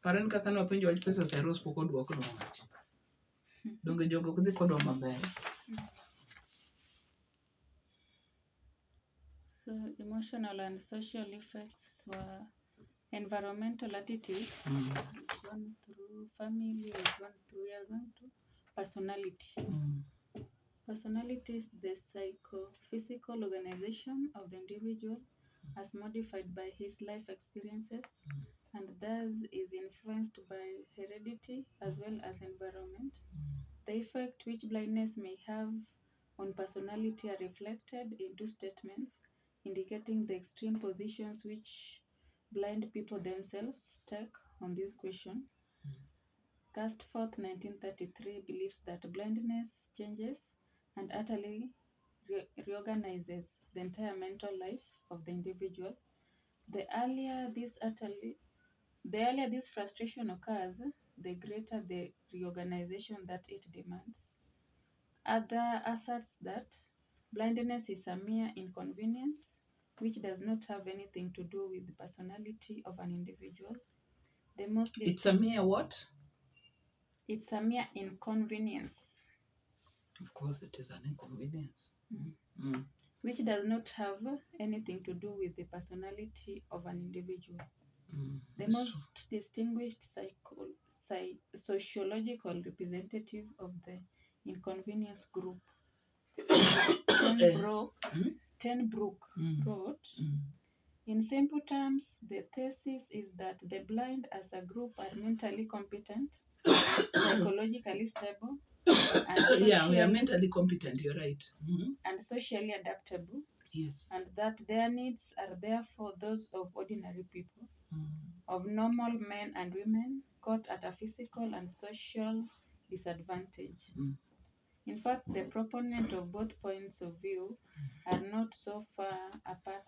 Paran kaka no penjo wach pesa seros pok oduok no wach. Donge jogo kudhi kodwa maber. So emotional and social effects were environmental attitude, gone through family, we are going to personality. Personality is the psychophysical organization of the individual as modified by his life experiences and thus is influenced by heredity as well as environment. The effect which blindness may have on personality are reflected in two statements indicating the extreme positions which blind people themselves take on this question. Castforth 1933 believes that blindness changes and utterly reorganizes the entire mental life of the individual. The earlier this frustration occurs, the greater the reorganization that it demands. Other asserts that blindness is a mere inconvenience which does not have anything to do with the personality of an individual. It's a mere what? It's a mere inconvenience. Of course it is an inconvenience. Which does not have anything to do with the personality of an individual. The most distinguished sociological representative of the inconvenience group, Ten Broek, wrote, in simple terms, the thesis is that the blind as a group are mentally competent, psychologically stable, and we are mentally competent, you're right. And socially adaptable. Yes. And that their needs are therefore those of ordinary people, of normal men and women caught at a physical and social disadvantage. In fact, the proponent of both points of view are not so far apart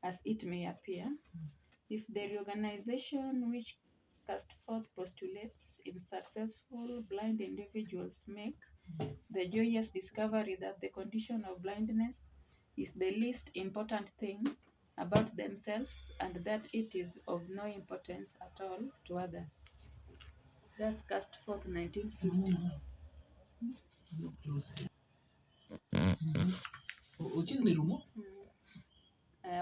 as it may appear. If the reorganization which Castforth postulates in successful blind individuals make the joyous discovery that the condition of blindness is the least important thing about themselves and that it is of no importance at all to others. That's Castforth 1950.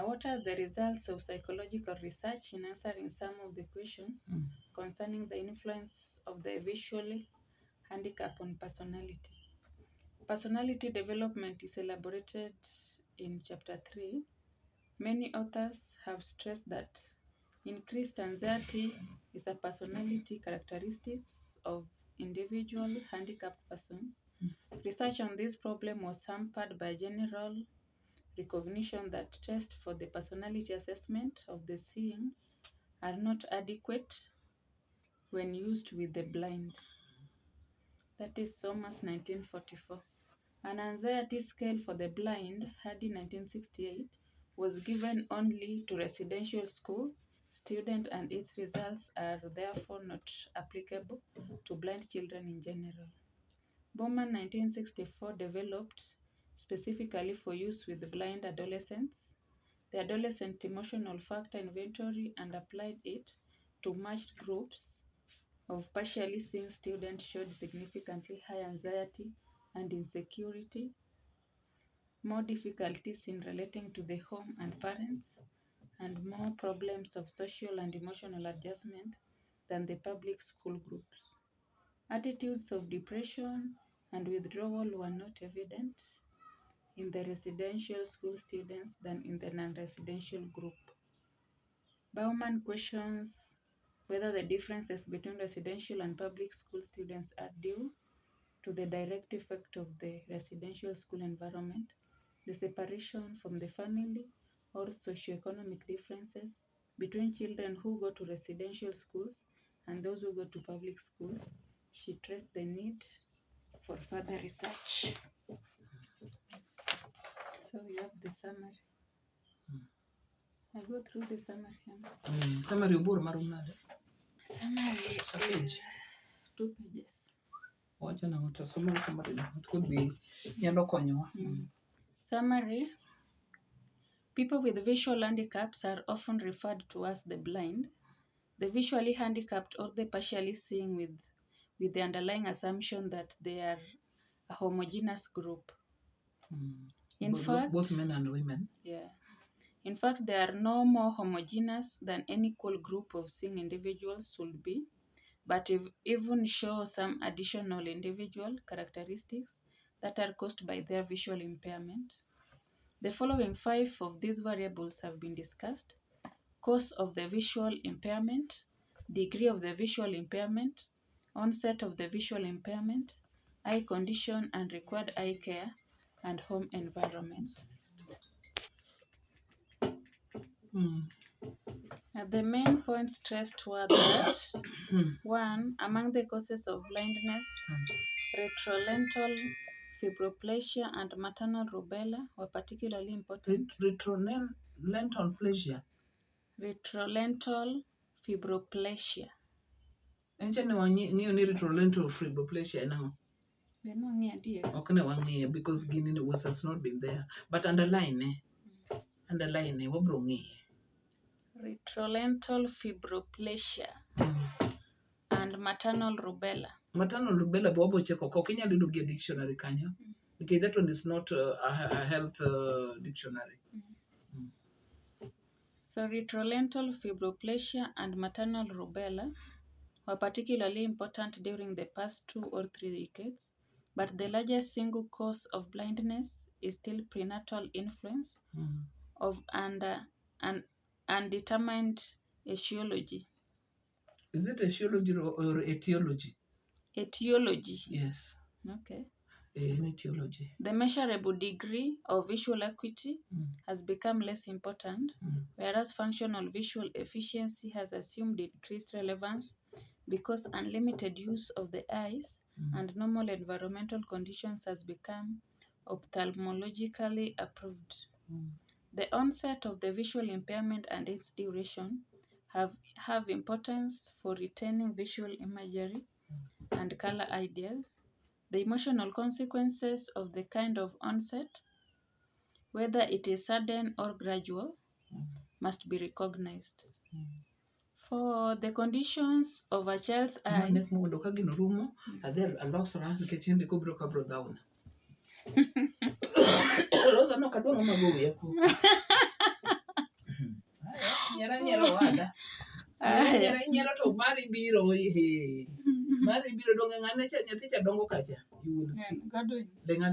What are the results of psychological research in answering some of the questions concerning the influence of the visually handicapped on personality? Personality development is elaborated in Chapter 3. Many authors have stressed that increased anxiety is a personality characteristic of individual handicapped persons. Research on this problem was hampered by general recognition that tests for the personality assessment of the seeing are not adequate when used with the blind. That is Somers 1944. An anxiety scale for the blind, Hardy 1968, was given only to residential school students and its results are therefore not applicable to blind children in general. Bowman 1964 developed specifically for use with blind adolescents the adolescent emotional factor inventory and applied it to matched groups of partially seeing students showed significantly high anxiety and insecurity, more difficulties in relating to the home and parents, and more problems of social and emotional adjustment than the public school groups. Attitudes of depression and withdrawal were not evident in the residential school students than in the non-residential group. Bauman questions whether the differences between residential and public school students are due to the direct effect of the residential school environment, the separation from the family, or socioeconomic differences between children who go to residential schools and those who go to public schools. She stressed the need for further research. So we have the summary. I go through the summary. Summary ubur marunade. Summary is 2 pages. Wacha na utasoma summary. It could be nyalo konyowa. Summary. People with visual handicaps are often referred to as the blind. the visually handicapped or the partially seeing with the underlying assumption that they are a homogeneous group. In fact, both men and women. Yeah. In fact, they are no more homogeneous than any equal group of seeing individuals should be, but even show some additional individual characteristics that are caused by their visual impairment. The following 5 of these variables have been discussed: cause of the visual impairment, degree of the visual impairment, onset of the visual impairment, eye condition and required eye care, and home environment. The main points stressed were that 1. Among the causes of blindness, retrolental fibroplasia and maternal rubella were particularly important. Retrolental pleasure. Retrolental fibroplasia. Ni retrolental fibroplasia now. Okay, because Guinea has not been there. But underline, what brought Retrolental fibroplasia and maternal rubella. Maternal rubella, bobo cheko. Kenya didn't get dictionary, kanya. Okay, that one is not a health dictionary. So retrolental fibroplasia and maternal rubella were particularly important during the past 2 or 3 decades, but the largest single cause of blindness is still prenatal influence of an undetermined etiology. Is it etiology or etiology? Etiology. Yes. Okay. An etiology. The measurable degree of visual acuity has become less important, whereas functional visual efficiency has assumed increased relevance because unlimited use of the eyes and normal environmental conditions has become ophthalmologically approved. The onset of the visual impairment and its duration have importance for retaining visual imagery and color ideas. The emotional consequences of the kind of onset, whether it is sudden or gradual, must be recognized. For the conditions of a child's eye, nyero to mari biro mari biro donge ngane cha nyathi cha dongo kacha you will see lenga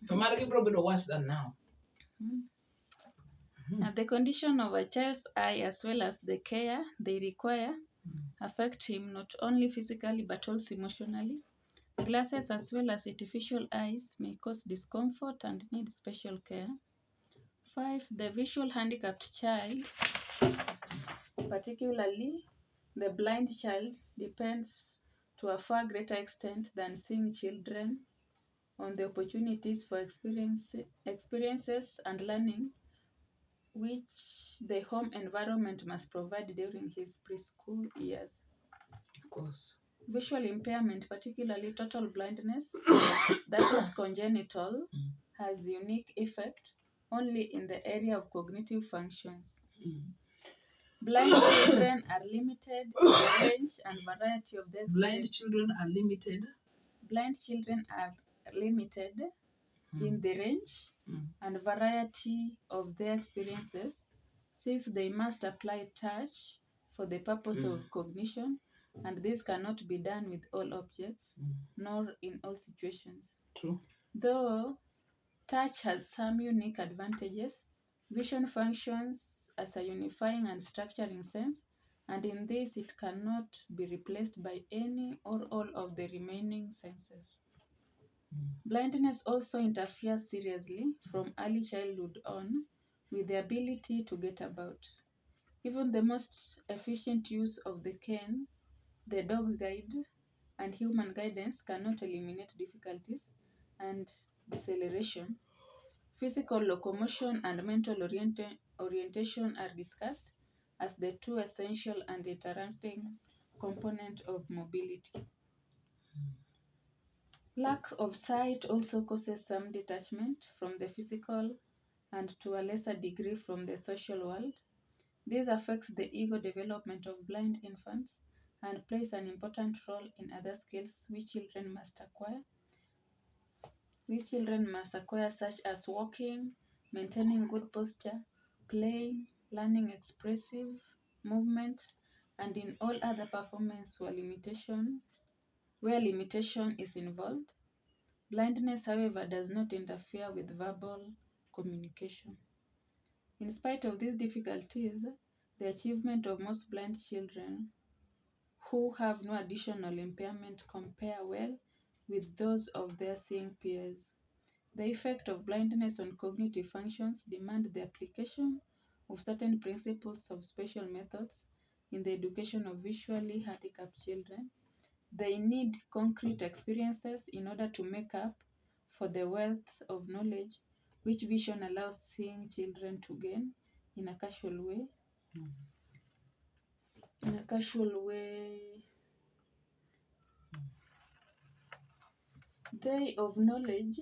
to mari biro bedo worse than now. The condition of a child's eye as well as the care they require affect him not only physically but also emotionally. Glasses as well as artificial eyes may cause discomfort and need special care. 5. The visual handicapped child, particularly the blind child, depends to a far greater extent than seeing children on the opportunities for experiences and learning which the home environment must provide during his preschool years. Of course. Visual impairment, particularly total blindness, that is congenital, has unique effect only in the area of cognitive functions. Blind children are limited in the range and variety of their Blind children are limited. Blind children are limited in the range and variety of their experiences, since they must apply touch for the purpose of cognition, and this cannot be done with all objects, nor in all situations. True. Though touch has some unique advantages, vision functions as a unifying and structuring sense, and in this it cannot be replaced by any or all of the remaining senses. Blindness also interferes seriously from early childhood on with the ability to get about. Even the most efficient use of the cane, the dog guide, and human guidance cannot eliminate difficulties and deceleration. Physical locomotion and mental orientation are discussed as the two essential and interacting components of mobility. Lack of sight also causes some detachment from the physical and to a lesser degree from the social world. This affects the ego development of blind infants and plays an important role in other skills which children must acquire, such as walking, maintaining good posture, playing, learning expressive movement, and in all other performance where limitation is involved. Blindness, however, does not interfere with verbal communication. In spite of these difficulties, the achievement of most blind children who have no additional impairment compare well with those of their seeing peers. The effect of blindness on cognitive functions demand the application of certain principles of special methods in the education of visually handicapped children. They need concrete experiences in order to make up for the wealth of knowledge which vision allows seeing children to gain in a casual way. They of knowledge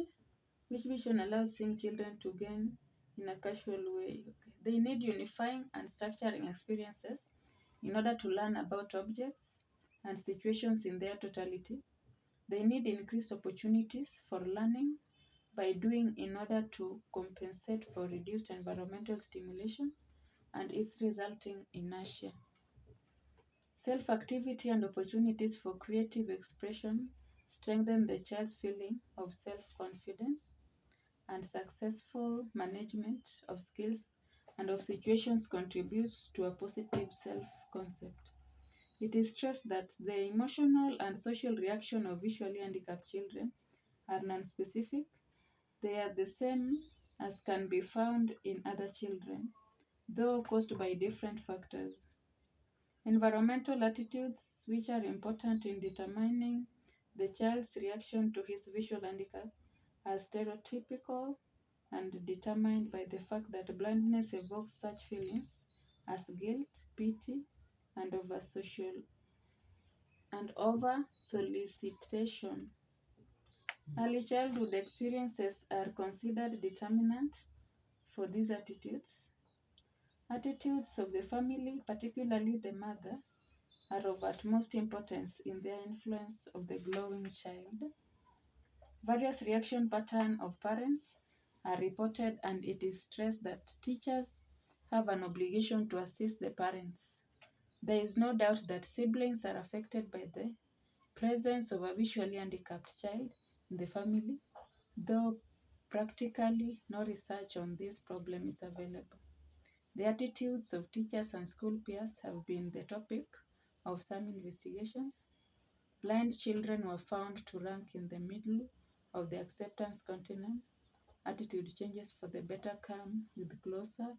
which vision allows seeing children to gain in a casual way. They need unifying and structuring experiences in order to learn about objects and situations in their totality. They need increased opportunities for learning by doing in order to compensate for reduced environmental stimulation and its resulting inertia. Self-activity and opportunities for creative expression strengthen the child's feeling of self-confidence, and successful management of skills and of situations contributes to a positive self-concept. It is stressed that the emotional and social reaction of visually handicapped children are non-specific. They are the same as can be found in other children, though caused by different factors. Environmental attitudes, which are important in determining the child's reaction to his visual handicap, are stereotypical and determined by the fact that blindness evokes such feelings as guilt, pity, and over solicitation. Early childhood experiences are considered determinant for these attitudes. Attitudes of the family, particularly the mother, are of utmost importance in their influence of the growing child. Various reaction patterns of parents are reported, and it is stressed that teachers have an obligation to assist the parents. There is no doubt that siblings are affected by the presence of a visually handicapped child in the family, though practically no research on this problem is available. The attitudes of teachers and school peers have been the topic of some investigations. Blind children were found to rank in the middle of the acceptance continuum. Attitude changes for the better come with closer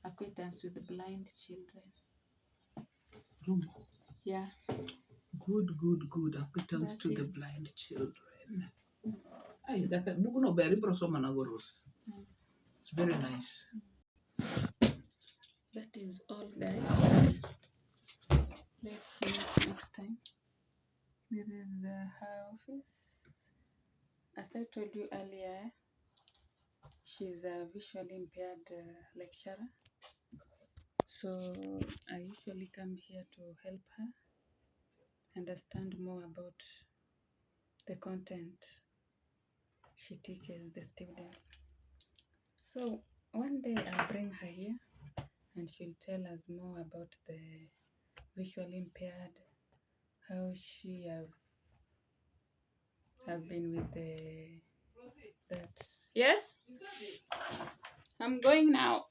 acquaintance with blind children. Yeah. Good. Acquaintance to the blind children. Ay, that book no very prosoma na goros. It's very nice. That is all, guys. Let's meet next time. This is her office. As I told you earlier, she's a visually impaired lecturer. So I usually come here to help her understand more about the content she teaches the students. So one day I'll bring her here and she'll tell us more about the visually impaired, how she have been with that. Yes? I'm going now.